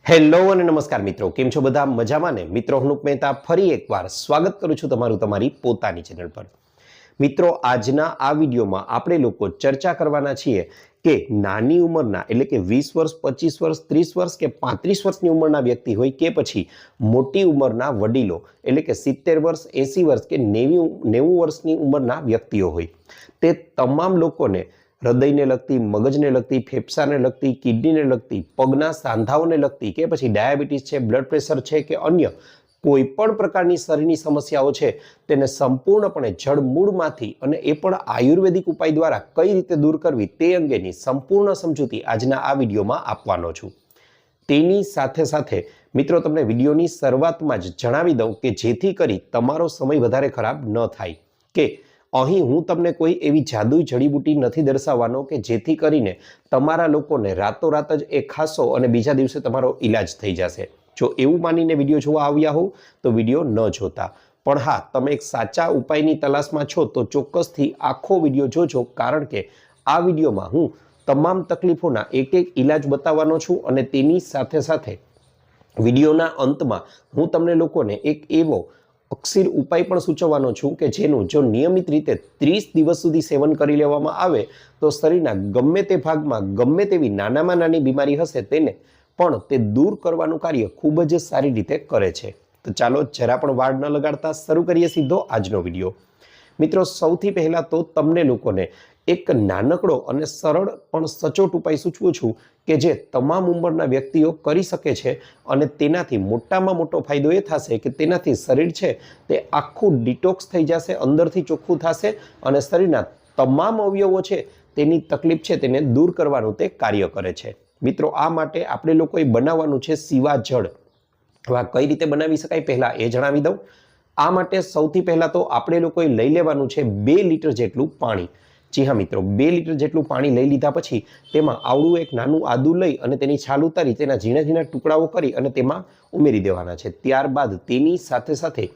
Hello અને નમસ્કાર મિત્રો, કેમ છો બધા? મજામાં ને? મિત્રો, હું મહેતા ફરી એકવાર સ્વાગત કરું છું તમારું તમારી પોતાની ચેનલ પર। મિત્રો, આજના આ વિડીયોમાં આપણે લોકો ચર્ચા કરવાના છીએ કે નાની ઉંમરના એટલે કે 20 વર્ષ, 25 વર્ષ, 30 વર્ષ કે 35 વર્ષની ઉંમરના વ્યક્તિ હોય કે પછી મોટી ઉંમરના વડીલો એટલે કે 70 વર્ષ, 80 વર્ષ કે 90 વર્ષની ઉંમરના વ્યક્તિઓ હોય, તે તમામ લોકોને હૃદયને લગતી, મગજને લગતી, ફેફસાને લગતી, કિડનીને લગતી, પગના સાંધાઓને લગતી કે પછી ડાયાબિટીસ છે, બ્લડ પ્રેશર છે કે અન્ય કોઈ પણ પ્રકારની શરીરની સમસ્યાઓ છે તેને સંપૂર્ણપણે જડમૂળમાંથી અને એ પણ આયુર્વેદિક ઉપાય દ્વારા કઈ રીતે દૂર કરવી તે અંગેની સંપૂર્ણ સમજૂતી આજના આ વિડીયોમાં આપવાનો છું। તેની સાથે સાથે મિત્રો, તમને વિડીયોની શરૂઆતમાં જ જણાવી દઉં કે જેથી કરી તમારો સમય વધારે ખરાબ ન થાય કે અહીં હું તમને કોઈ એવી જાદુઈ જડીબુટી નથી દર્શાવવાનો કે જેથી કરીને તમારા લોકોને રાતોરાત જ એ ખાશો અને બીજા દિવસે તમારો ઈલાજ થઈ જશે। જો એવું માનીને વિડીયો જોવા આવ્યા હો તો વિડીયો ન જોતા, પણ હા, તમે એક સાચા ઉપાયની તલાશમાં છો તો ચોક્કસથી આખો વિડીયો જોજો, કારણ કે આ વિડીયોમાં હું તમામ તકલીફોના એક એક ઈલાજ બતાવવાનો છું અને તેની સાથે સાથે વિડીયોના અંતમાં હું તમને લોકોને એક એવો અક્ષીર ઉપાય પણ સૂચવવાનો છું કે જેનું જો નિયમિત રીતે 30 દિવસ સુધી સેવન કરી લેવામાં આવે તો શરીરના ગમે તે ભાગમાં ગમે તેવી નાનામાં નાની બીમારી હશે તેને પણ તે દૂર કરવાનું કાર્ય ખૂબ જ સારી રીતે કરે છે। તો ચાલો જરા પણ વાડ ન લગાડતા શરૂ કરીએ સીધો આજનો વિડીયો। મિત્રો, સૌથી પહેલા તો તમને લોકોને એક નાનકડો અને સરળ પણ સચોટ ઉપાય સૂચવું છું કે જે તમામ ઉંમરના વ્યક્તિઓ કરી શકે છે અને તેનાથી મોટામાં મોટો ફાયદો એ થશે કે તેનાથી શરીર છે તે આખું ડિટોક્સ થઈ જશે, અંદરથી ચોખ્ખું થશે અને શરીરના તમામ અવયવો છે તેની તકલીફ છે તેને દૂર કરવાનું તે કાર્ય કરે છે। મિત્રો, આ માટે આપણે લોકોએ બનાવવાનું છે શિવા જળ। હવે કઈ રીતે બનાવી શકાય પહેલા એ જણાવી દઉં। આ માટે સૌથી પહેલા તો આપણે લોકોએ લઈ લેવાનું છે 2 લીટર જેટલું પાણી। જી હા મિત્રો, 2 લીટર જેટલું પાણી લઈ લીધા પછી તેમાં આવડું એક નાનું આદું લઈ અને તેની છાલ ઉતારી તેના ઝીણા ઝીણા ટુકડાઓ કરી અને તેમાં ઉમેરી દેવાના છે। ત્યારબાદ તેની સાથે સાથે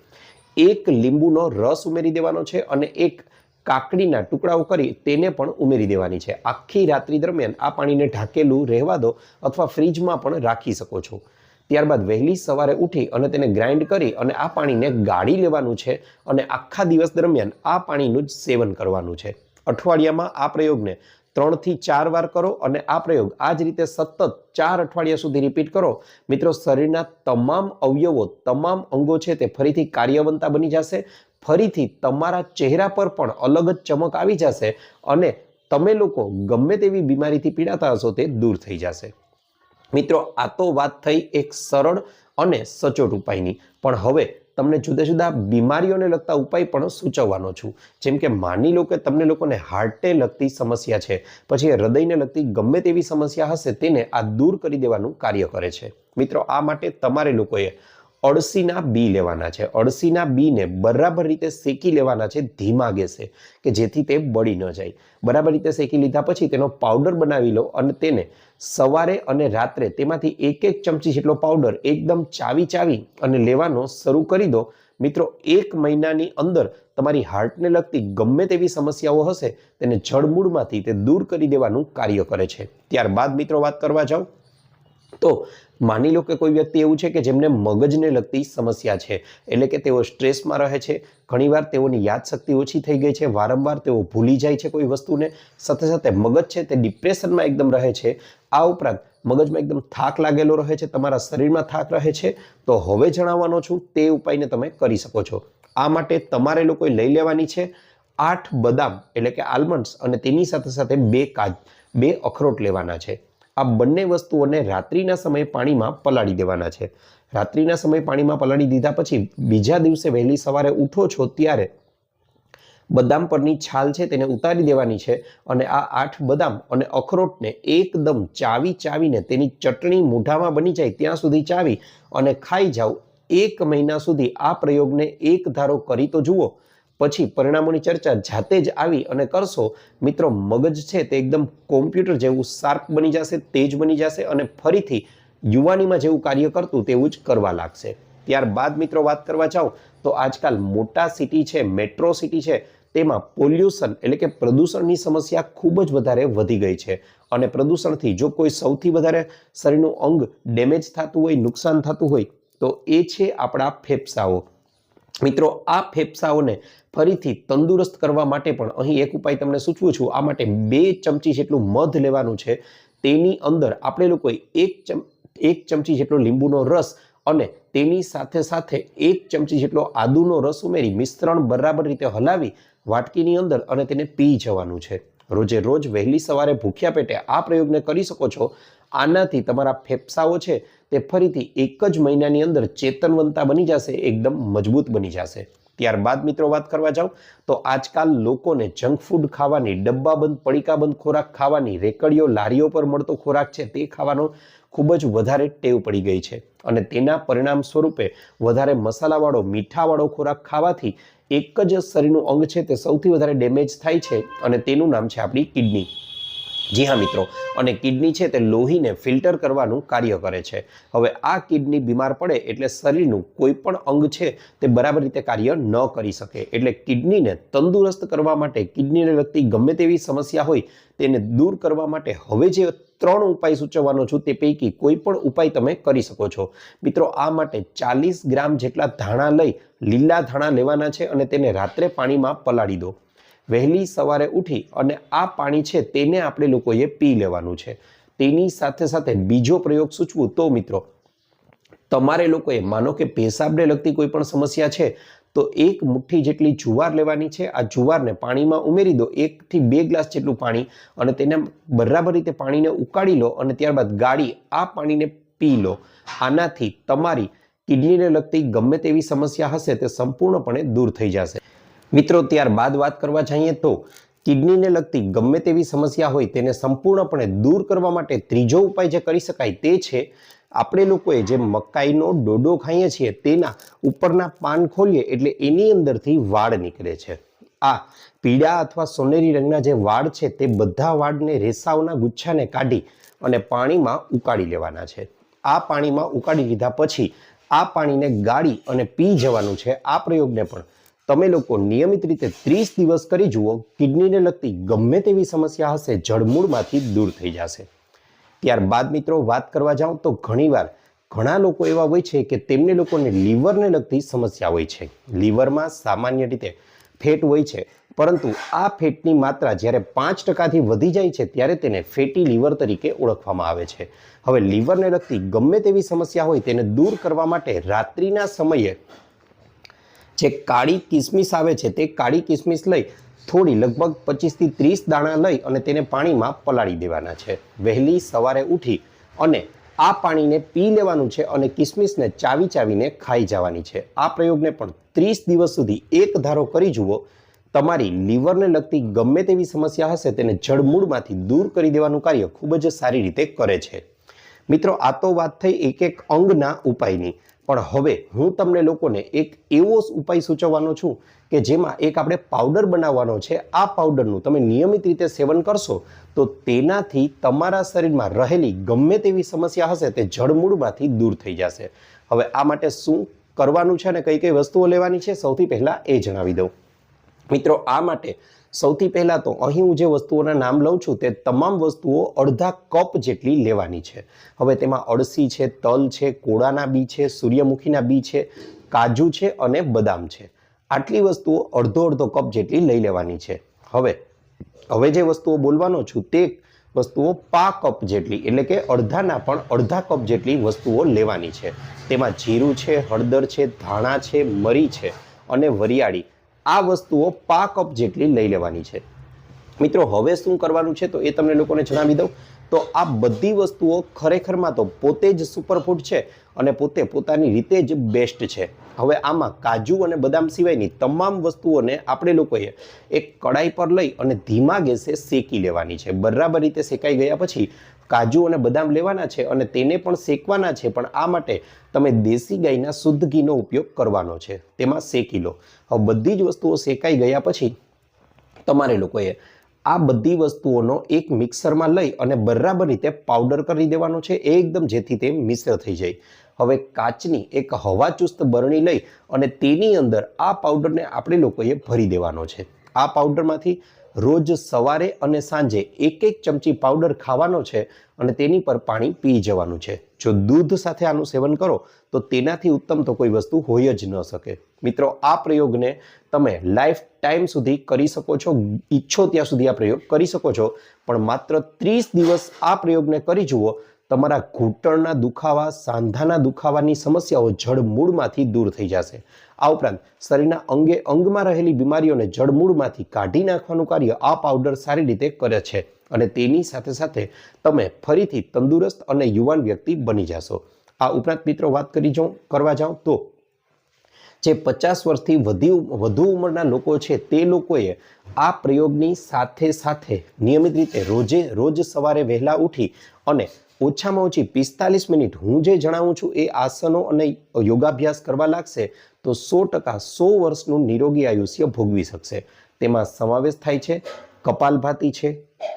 એક લીંબુનો રસ ઉમેરી દેવાનો છે અને એક કાકડીના ટુકડાઓ કરી તેને પણ ઉમેરી દેવાની છે। આખી રાત્રિ દરમિયાન આ પાણીને ઢાંકેલું રહેવા દો અથવા ફ્રીજમાં પણ રાખી શકો છો। ત્યારબાદ વહેલી સવારે ઉઠી અને તેને ગ્રાઇન્ડ કરી અને આ પાણીને ગાળી લેવાનું છે અને આખા દિવસ દરમિયાન આ પાણીનું જ સેવન કરવાનું છે। અઠવાડિયામાં આ પ્રયોગને 3 થી 4 વાર કરો અને આ પ્રયોગ આ જ રીતે સતત 4 અઠવાડિયા સુધી રિપીટ કરો। મિત્રો, શરીરના તમામ અવયવો, તમામ અંગો છે તે ફરીથી કાર્યવંતા બની જશે, ફરીથી તમારા ચહેરા પર પણ અલગ જ ચમક આવી જશે અને તમે લોકો ગમે તેવી બીમારીથી પીડાતા હશો તે દૂર થઈ જશે। મિત્રો, આ તો વાત થઈ એક સરળ અને સચોટ ઉપાયની, પણ હવે તમને જુદા જુદા બીમારીઓને લગતા ઉપાય પણ સૂચવવાનો છું। જેમ કે માની લો કે તમને લોકોને હાર્ટને લગતી સમસ્યા છે, પછી હૃદયને લગતી ગમે તેવી સમસ્યા હશે તેને આ દૂર કરી દેવાનું કાર્ય કરે છે। મિત્રો, આ માટે તમારે લોકોએ અળસીના બી લેવાના છે। અળસીના બીને બરાબર રીતે શેકી લેવાના છે ધીમા ગેસે કે જેથી તે બળી ન જાય। બરાબર રીતે શેકી લીધા પછી તેનો પાવડર બનાવી લો અને તેને સવારે અને રાત્રે તેમાંથી એક એક ચમચી જેટલો પાવડર એકદમ ચાવી અને લેવાનો શરૂ કરી દો। મિત્રો, 1 મહિનાની અંદર તમારી હાર્ટને લગતી ગમે તેવી સમસ્યાઓ હશે તેને જડમૂળમાંથી તે દૂર કરી દેવાનું કાર્ય કરે છે। ત્યારબાદ મિત્રો વાત કરવા જાઓ તો માની લો કે કોઈ વ્યક્તિ એવું છે કે જેમને મગજને લગતી સમસ્યા છે, એટલે કે તેઓ સ્ટ્રેસમાં રહે છે, ઘણીવાર તેઓની યાદશક્તિ ઓછી થઈ ગઈ છે, વારંવાર તેઓ ભૂલી જાય છે કોઈ વસ્તુને, સાથે સાથે મગજ છે તે ડિપ્રેશનમાં એકદમ રહે છે, આ ઉપરાંત મગજમાં એકદમ થાક લાગેલો રહે છે, તમારા શરીરમાં થાક રહે છે, તો હવે જણાવવાનો છું તે ઉપાયને તમે કરી શકો છો। આ માટે તમારે લોકોએ લઈ લેવાની છે 8 બદામ એટલે કે આલમંડ્સ અને તેની સાથે સાથે 2 અખરોટ લેવાના છે। આ બંને વસ્તુઓને રાત્રિના સમયે પાણીમાં પલાળી દેવાના છે। રાત્રિના સમયે પાણીમાં પલાળી દીધા પછી બીજા દિવસે વહેલી સવારે ઉઠો છો ત્યારે બદામ પરની છાલ છે તેને ઉતારી દેવાની છે અને આ 8 બદામ અને અખરોટને એકદમ ચાવીને તેની ચટણી મોઢામાં બની જાય ત્યાં સુધી ચાવી અને ખાઈ જાઓ। 1 મહિના સુધી આ પ્રયોગને એક ધારો કરી તો જુઓ, પછી પરિણામોની ચર્ચા જાતે જ આવી અને કરશો। મિત્રો, મગજ છે તે એકદમ કોમ્પ્યુટર જેવું શાર્પ બની જશે, તેજ બની જશે અને ફરીથી યુવાનીમાં જેવું કાર્ય કરતું તેવું જ કરવા લાગશે। ત્યારબાદ મિત્રો વાત કરવા જાઓ તો આજકાલ મોટા સિટી છે, મેટ્રો સિટી છે તેમાં પોલ્યુશન એટલે કે પ્રદૂષણની સમસ્યા ખૂબ જ વધારે વધી ગઈ છે અને પ્રદૂષણથી જો કોઈ સૌથી વધારે શરીરનું અંગ ડેમેજ થતું હોય, નુકસાન થતું હોય તો એ છે આપણા ફેફસાઓ. મિત્રો, આ ફેફસાઓને ફરીથી તંદુરસ્ત કરવા માટે પણ અહીં એક ઉપાય તમને સૂચવું છું. આ માટે 2 ચમચી જેટલું મધ લેવાનું છે. તેની અંદર આપણે લોકોએ 1 ચમચી જેટલો લીંબુનો રસ અને તેની સાથે સાથે 1 ચમચી જેટલો આદુનો રસ ઉમેરી મિશ્રણ બરાબર રીતે હલાવી વાટકીની અંદર અને તેને પી જવાનું છે. રોજે રોજ વહેલી સવારે ભૂખ્યા પેટે આ પ્રયોગને કરી શકો છો. આનાથી તમારા ફેફસાઓ છે તે ફરીથી 1 જ મહિનાની અંદર ચેતનવંતા બની જશે, એકદમ મજબૂત બની જશે. ત્યારબાદ મિત્રો વાત કરવા જાઉં તો આજકાલ લોકોને જંક ફૂડ ખાવાની, ડબ્બાબંધ પડીકાબંધ ખોરાક ખાવાની, રેકડીઓ લારીઓ પર મળતો ખોરાક છે તે ખાવાનો ખૂબ જ વધારે ટેવ પડી ગઈ છે અને તેના પરિણામ સ્વરૂપે વધારે મસાલાવાળો, મીઠાવાળો ખોરાક ખાવાથી એક જ શરીરનું અંગ છે તે સૌથી વધારે ડેમેજ થાય છે અને તેનું નામ છે આપણી કિડની. જી હા મિત્રો, અને કિડની છે તે લોહીને ફિલ્ટર કરવાનું કાર્ય કરે છે. હવે આ કિડની બીમાર પડે એટલે શરીરનું કોઈ પણ અંગ છે તે બરાબર રીતે કાર્ય ન કરી શકે. એટલે કિડનીને તંદુરસ્ત કરવા માટે, કિડનીને લગતી ગમે તેવી સમસ્યા હોય તેને દૂર કરવા માટે હવે જે 3 ઉપાય સૂચવવાનો છું તે પૈકી કોઈ પણ ઉપાય તમે કરી શકો છો. મિત્રો, આ માટે 40 ગ્રામ જેટલા ધાણા લઈ, લીલા ધાણા લેવાના છે અને તેને રાત્રે પાણીમાં પલાળી દો. વહેલી સવારે ઉઠી અને આ પાણી છે તેને આપણે લોકોએ પી લેવાનું છે. તેની સાથે સાથે બીજો પ્રયોગ સૂચવું તો મિત્રો, તમારે લોકોએ માનો કે પેશાબને લગતી કોઈ પણ સમસ્યા છે તો 1 મુઠ્ઠી જેટલી જુવાર લેવાની છે. આ જુવારને પાણીમાં ઉમેરી દો, 1 થી 2 ગ્લાસ જેટલું પાણી, અને તેને બરાબર રીતે પાણીને ઉકાળી લો અને ત્યારબાદ ગાળી આ પાણીને પી લો. આનાથી તમારી કિડનીને લગતી ગમે તેવી સમસ્યા હશે તે સંપૂર્ણપણે દૂર થઈ જશે. મિત્રો, ત્યારબાદ વાત કરવા જઈએ તો કિડનીને લગતી ગમે તેવી સમસ્યા હોય તેને સંપૂર્ણપણે દૂર કરવા માટે ત્રીજો ઉપાય જે કરી શકાય તે છે, આપણે લોકોએ જે મકાઈનો ડોડો ખાઈએ છીએ તેના ઉપરના પાન ખોલીએ એટલે એની અંદરથી વાળ નીકળે છે. આ પીળા અથવા સોનેરી રંગના જે વાળ છે તે બધા વાળને, રેસાઓના ગુચ્છાને કાઢી અને પાણીમાં ઉકાળી લેવાના છે. આ પાણીમાં ઉકાળી લીધા પછી આ પાણીને ગાળી અને પી જવાનું છે. આ પ્રયોગને પણ તમે લોકો નિયમિત રીતે 30 દિવસ કરી જુઓ. કિડનીને લગતી ગમે તેવી સમસ્યા હશે જડમૂળમાંથી દૂર થઈ જશે. ત્યારબાદ મિત્રો વાત કરવા જાઉં તો ઘણા લોકો એવા હોય છે કે તેમને લોકોને લીવરને લગતી સમસ્યા હોય છે. લીવરમાં સામાન્ય રીતે ફેટ હોય છે, પરંતુ આ ફેટની માત્રા જ્યારે 5%થી વધી જાય છે ત્યારે તેને ફેટી લીવર તરીકે ઓળખવામાં આવે છે. હવે લીવરને લગતી ગમે તેવી સમસ્યા હોય તેને દૂર કરવા માટે રાત્રિના સમયે જે કાળી કિસમિસ આવે છે તે કાળી કિસમિસ લઈ થોડી, લગભગ 25 થી 30 દાણા લઈ અને તેને પાણીમાં પલાળી દેવાના છે. વહેલી સવારે ઉઠી અને આ પાણીને પી લેવાનું છે અને કિસમિસને ચાવીને ખાઈ જવાની છે. આ પ્રયોગને પણ 30 દિવસ સુધી એક ધારો કરી જુઓ. તમારી લીવરને લગતી ગમે તેવી સમસ્યા હશે તેને જડમૂળમાંથી દૂર કરી દેવાનું કાર્ય ખૂબ જ સારી રીતે કરે છે. મિત્રો, આ તો વાત થઈ એક અંગના ઉપાયની, પણ હવે હું તમને લોકોને એક એવો ઉપાય સૂચવવાનો છું કે જેમાં એક આપણે પાવડર બનાવવાનો છે. આ પાવડરનું તમે નિયમિત રીતે સેવન કરશો તો તેનાથી તમારા શરીરમાં રહેલી ગમે તેવી સમસ્યા હશે તે જડમૂળમાંથી દૂર થઈ જશે. હવે આ માટે શું કરવાનું છે અને કઈ કઈ વસ્તુઓ લેવાની છે સૌથી પહેલા એ જણાવી દઉં. મિત્રો, આ માટે સૌથી પહેલા તો અહીં હું જે વસ્તુઓના નામ લઉં છું તે તમામ વસ્તુઓ અડધા કપ જેટલી લેવાની છે. હવે તેમાં અળસી છે, તલ છે, કોળાના બી છે, સૂર્યમુખીના બી છે, કાજુ છે અને બદામ છે. આટલી વસ્તુઓ અડધો કપ જેટલી લઈ લેવાની છે. હવે જે વસ્તુઓ બોલવાનો છું તે વસ્તુઓ પા કપ જેટલી, એટલે કે અડધાના પણ અડધા કપ જેટલી વસ્તુઓ લેવાની છે. તેમાં જીરું છે, હળદર છે, ધાણા છે, મરી છે અને વરિયાળી. આ વસ્તુઓ પા કપ જેટલી લઈ લેવાની છે. મિત્રો, હવે શું કરવાનું છે તો એ તમને લોકોને જણાવી દઉં. તો આ બધી વસ્તુઓ ખરેખરમાં તો પોતે જ સુપરફૂડ છે અને પોતાની રીતે જ બેસ્ટ છે. હવે આમાં કાજુ અને બદામ સિવાયની તમામ વસ્તુઓને આપણે લોકોએ એક કડાઈ પર લઈ અને ધીમા ગેસે શેકી લેવાની છે. બરાબર રીતે શેકાઈ ગયા પછી કાજુ અને બદામ લેવાના છે અને તેને પણ શેકવાના છે, પણ આ માટે તમે દેશી ગાયના શુદ્ધ ઘીનો ઉપયોગ કરવાનો છે. તેમાં શેકી લો. હવે બધી જ વસ્તુઓ શેકાઈ ગયા પછી તમારે લોકોએ આ બધી વસ્તુઓનો એક મિક્સરમાં લઈ અને બરાબર રીતે પાવડર કરી દેવાનો છે, એકદમ, જેથી તે મિશ્ર થઈ જાય. હવે કાચની એક હવાચુસ્ત બરણી લઈ અને તેની અંદર આ પાવડરને આપણે લોકોએ ભરી દેવાનો છે. આ પાવડરમાંથી રોજ સવારે અને સાંજે એક ચમચી પાવડર ખાવાનો છે અને તેની પર પાણી પી જવાનું છે. જો દૂધ સાથે આનું સેવન કરો તો તેનાથી ઉત્તમ તો કોઈ વસ્તુ હોય જ ન શકે. મિત્રો, આ પ્રયોગને તમે લાઈફ ટાઈમ સુધી કરી શકો છો. ઈચ્છો ત્યાં સુધી આ પ્રયોગ કરી શકો છો, પણ માત્ર 30 દિવસ આ પ્રયોગને કરી જુઓ. તમારા ઘૂંટણના દુખાવા, સાંધાના દુખાવાની સમસ્યાઓ જડમૂળમાંથી દૂર થઈ જશે. આ ઉપરાંત શરીરના અંગે અંગમાં રહેલી બીમારીઓને જડમૂળમાંથી કાઢી નાખવાનું કાર્ય આ પાવડર સારી રીતે કરે છે અને તેની સાથે સાથે તમે ફરીથી તંદુરસ્ત અને યુવાન વ્યક્તિ બની જશો. આ ઉપરાંત મિત્રો વાત કરવા જાઉં તો જે 50 વર્ષથી વધુ ઉંમરના લોકો છે તે લોકોએ આ પ્રયોગની સાથે સાથે નિયમિત રીતે રોજ સવારે વહેલા ઉઠી અને ઓછામાં ઓછી 45 મિનિટ હું જે જણાવું છું એ આસનો અને યોગાભ્યાસ કરવા લાગશે તો 100% 100 વર્ષનું નિરોગી આયુષ્ય ભોગવી શકશે. તેમાં સમાવેશ થાય છે કપાલભાતિ છે,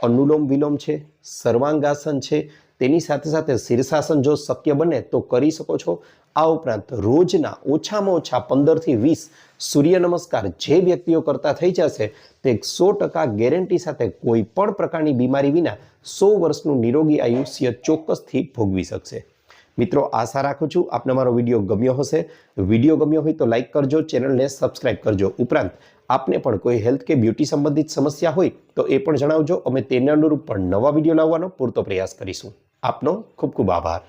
અનુલોમ વિલોમ છે, સર્વાંગાસન છે, તેની સાથે સાથે શીર્ષાસન જો શક્ય બને તો કરી શકો છો. આ ઉપરાંત રોજના ઓછામાં ઓછા 15 થી 20 સૂર્ય નમસ્કાર જે વ્યક્તિઓ કરતા થઈ જશે તે 100% ગેરંટી સાથે કોઈ પણ પ્રકારની બીમારી વિના 100 વર્ષનું નિરોગી આયુષ્ય ચોક્કસથી ભોગવી શકશે. મિત્રો, આશા રાખું છું આપને મારો વિડીયો ગમ્યો હશે. વિડીયો ગમ્યો હોય તો લાઈક કરજો, ચેનલને સબસ્ક્રાઈબ કરજો. ઉપરાંત આપને પણ કોઈ હેલ્થ કે બ્યુટી સંબંધિત સમસ્યા હોય તો એ પણ જણાવજો. અમે તેને અનુરૂપ પણ નવા વિડીયો લાવવાનો પૂરતો પ્રયાસ કરીશું. આપનો ખૂબ ખૂબ આભાર.